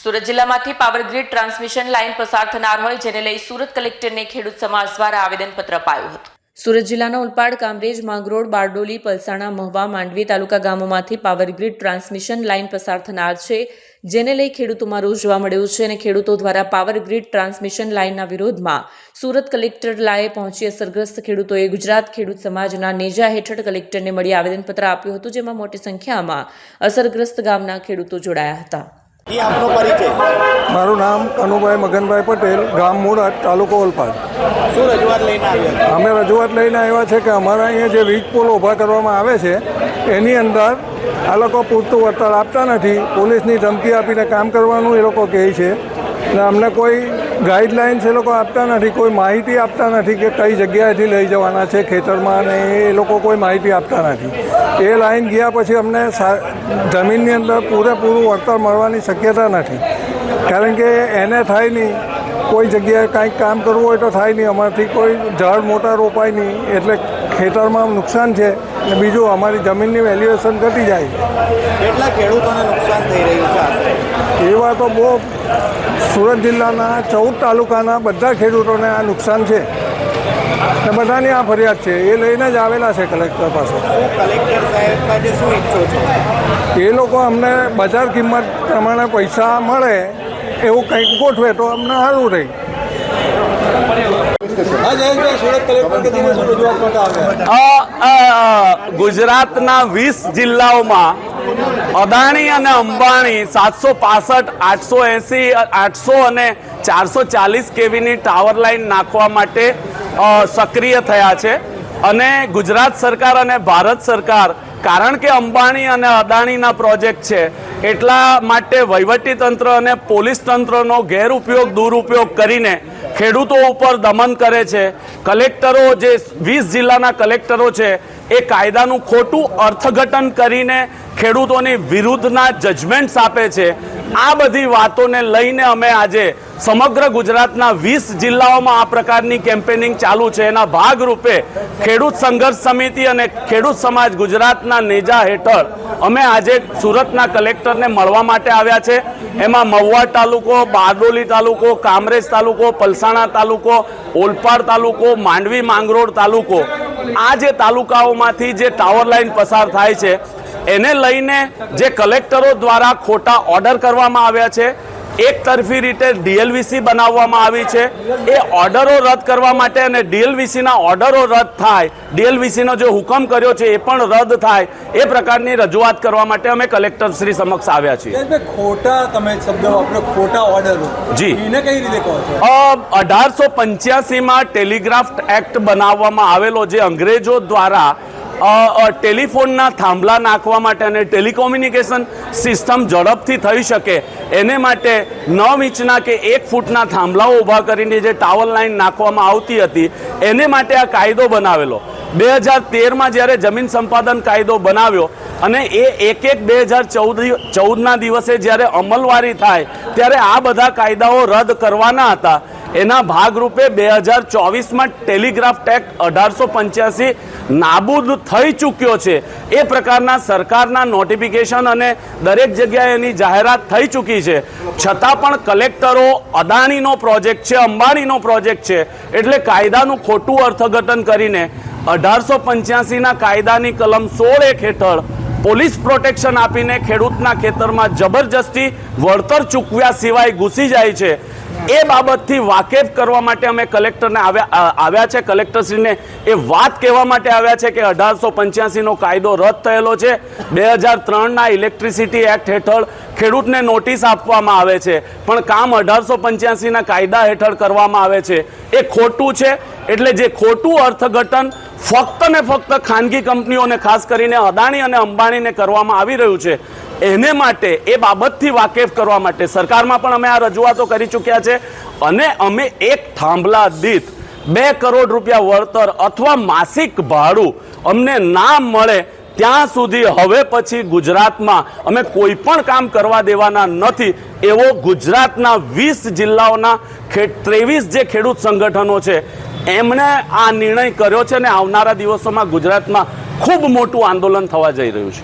સુરત જિલ્લામાંથી power grid transmission line પસાર થનાર હોય જેને લઈ સુરત કલેક્ટરને ખેડૂત સમાજ દ્વારા આવેદનપત્ર અપાયું હતું। સુરત જિલ્લાના ઉલપાડ, કામરેજ, માંગરોળ, બારડોલી, પલસાણા, મહુવા, માંડવી તાલુકા ગામોમાંથી પાવર ગ્રીડ ટ્રાન્સમિશન લાઇન પસાર થનાર છે જેને લઈ ખેડૂતોમાં રોષ જોવા મળ્યો છે અને ખેડૂતો દ્વારા પાવર ગ્રીડ ટ્રાન્સમિશન લાઇનના વિરોધમાં સુરત કલેક્ટર લાએ પહોંચી અસરગ્રસ્ત ખેડૂતોએ ગુજરાત ખેડૂત સમાજના નેજા હેઠળ કલેક્ટરને મળી આવેદનપત્ર આપ્યું હતું, જેમાં મોટી સંખ્યામાં અસરગ્રસ્ત ગામના ખેડૂતો જોડાયા હતા। મારું નામ કનુભાઈ મગનભાઈ પટેલ, ગામ મુળાદ, તાલુકો ઓલપાડ। શું રજૂઆત લઈને આવ્યા? અમે રજૂઆત લઈને આવ્યા છે કે અમારા અહીંયા જે વીજ પોલ ઊભા કરવામાં આવે છે એની અંદર આ લોકો પૂરતું વળતર આપતા નથી। પોલીસની ધમકી આપીને કામ કરવાનું એ લોકો કહે છે અને અમને કોઈ ગાઈડલાઇન્સ એ લોકો આપતા નથી, કોઈ માહિતી આપતા નથી કે કઈ જગ્યાએથી લઈ જવાના છે ખેતરમાં, અને એ લોકો કોઈ માહિતી આપતા નથી। એ લાઈન ગયા પછી અમને જમીનની અંદર પૂરેપૂરું વળતર મળવાની શક્યતા નથી, કારણ કે એને થાય નહીં, કોઈ જગ્યાએ કાંઈક કામ કરવું હોય તો થાય નહીં, અમારાથી કોઈ ઝાડ મોટા રોપાય નહીં, એટલે ખેતરમાં નુકસાન છે અને બીજું અમારી જમીનની વેલ્યુએશન ઘટી જાય છે। કેટલા ખેડૂતોને નુકસાન થઈ રહ્યું છે? એવા તો બહુ સુરત જિલ્લાના 14 તાલુકાના બધા ખેડૂતોને આ નુકસાન છે અને બધાની આ ફરિયાદ છે, એ લઈને જ આવેલા છે કલેક્ટર પાસે। કલેક્ટર સાહેબ પાસે શું ઈચ્છો છો? એ લોકો અમને બજાર કિંમત પ્રમાણે પૈસા મળે એવું કંઈક ગોઠવે તો અમને સારું રહે। ગુજરાતના 20 જિલ્લાઓમાં અદાણી અને અંબાણી 765, 880, 800 અને 440 કેવીની ટાવર લાઇન નાખવા માટે સક્રિય થયા છે અને ગુજરાત સરકાર અને ભારત સરકાર, કારણ કે અંબાણી અને અદાણીના પ્રોજેક્ટ છે એટલા માટે વહીવટી તંત્ર અને પોલીસ તંત્રનો ગેરઉપયોગ, દુરુપયોગ કરીને ખેડૂતો ઉપર દમન કરે છે। કલેક્ટરો, જે 20 જિલ્લાના કલેક્ટરો છે, એ કાયદાનું ખોટું અર્થઘટન કરીને ખેડૂતોની વિરુદ્ધના જજમેન્ટ્સ આપે છે। આ બધી વાતોને લઈને અમે આજે સમગ્ર ગુજરાતના 20 જિલ્લાઓમાં આ પ્રકારની કેમ્પેનિંગ ચાલુ છે। એના ભાગરૂપે ખેડૂત સંઘર્ષ સમિતિ અને ખેડૂત સમાજ ગુજરાતના નેજા હેઠળ અમે આજે સુરતના કલેક્ટરને મળવા માટે આવ્યા છે। એમાં મહુવા તાલુકો, બારડોલી તાલુકો, કામરેજ તાલુકો, પલસાણા તાલુકો, ઓલપાડ તાલુકો, માંડવી, માંગરોળ તાલુકો, આ જે તાલુકાઓમાંથી જે ટાવર લાઇન પસાર થાય છે એને લઈને જે કલેક્ટરો દ્વારા ખોટા ઓર્ડર કરવામાં આવ્યા છે, એક તરફી રીતે ડીએલવીસી બનાવવામાં આવી છે, એ ઓર્ડરો રદ કરવા માટે અને ડીએલવીસીના ઓર્ડરો રદ થાય, ડીએલવીસીનો જે હુકમ કર્યો છે એ પણ રદ થાય, એ પ્રકારની રજૂઆત કરવા માટે અમે કલેક્ટર શ્રી સમક્ષ આવ્યા છીએ। ખોટા તમે શબ્દ વાપરો, ખોટા ઓર્ડરો, જી, એને કઈ રીતે કહો છો? 1885માં ટેલિગ્રાફ એક્ટ બનાવવામાં આવેલો, જે અંગ્રેજો દ્વારા ટેલિફોનના થાંભલા નાખવા માટે અને ટેલિકોમ્યુનિકેશન સિસ્ટમ ઝડપથી થઈ શકે એને માટે 9 ઇંચના કે 1 ફૂટના થાંભલાઓ ઊભા કરીને જે ટાવર લાઇન નાખવામાં આવતી હતી એને માટે આ કાયદો બનાવેલો। 2013માં જ્યારે જમીન સંપાદન કાયદો બનાવ્યો અને એ 1/1/2014ના દિવસે જ્યારે અમલવારી થાય ત્યારે આ બધા કાયદાઓ રદ કરવાના હતા। એના ભાગરૂપે 2024માં ટેલિગ્રાફ એક્ટ 1885 નાબૂદ થઈ ચૂક્યો છે। એ પ્રકારના સરકારના નોટિફિકેશન અને દરેક જગ્યાએ એની જાહેરાત થઈ ચૂકી છે, છતાં પણ કલેક્ટરો અદાણીનો પ્રોજેક્ટ છે, અંબાણીનો પ્રોજેક્ટ છે એટલે કાયદાનું ખોટું અર્થઘટન કરીને 1885ના કાયદાની કલમ 16(1) હેઠળ પોલીસ પ્રોટેક્શન આપીને ખેડૂતના ખેતરમાં જબરજસ્તી વળતર ચૂકવ્યા સિવાય ઘૂસી જાય છે। એ બાબતથી વાકેફ કરવા માટે અમે કલેક્ટરને આવ્યા છે, કલેક્ટરશ્રીને એ વાત કહેવા માટે આવ્યા છે કે 1885નો કાયદો રદ થયેલો છે। 2003ના ઇલેક્ટ્રિસિટી એક્ટ હેઠળ ખેડૂતને નોટિસ આપવામાં આવે છે, પણ કામ 1885ના કાયદા હેઠળ કરવામાં આવે છે, એ ખોટું છે। એટલે જે ખોટું અર્થઘટન ફક્ત ને ફક્ત ખાનગી કંપનીઓને, ખાસ કરીને અદાણી અને અંબાણીને કરવામાં આવી રહ્યું છે, એને માટે, એ બાબતથી વાકેફ કરવા માટે સરકારમાં પણ અમે આ રજૂઆતો કરી ચૂક્યા છે અને અમે એક થાંભલા દીઠ 2 કરોડ રૂપિયા વળતર અથવા માસિક ભાડું અમને ના મળે ત્યાં સુધી હવે પછી ગુજરાતમાં અમે કોઈ પણ કામ કરવા દેવાના નથી, એવો ગુજરાતના 20 જિલ્લાઓના 23 જે ખેડૂત સંગઠનો છે એમણે આ નિર્ણય કર્યો છે અને આવનારા દિવસોમાં ગુજરાતમાં ખૂબ મોટું આંદોલન થવા જઈ રહ્યું છે।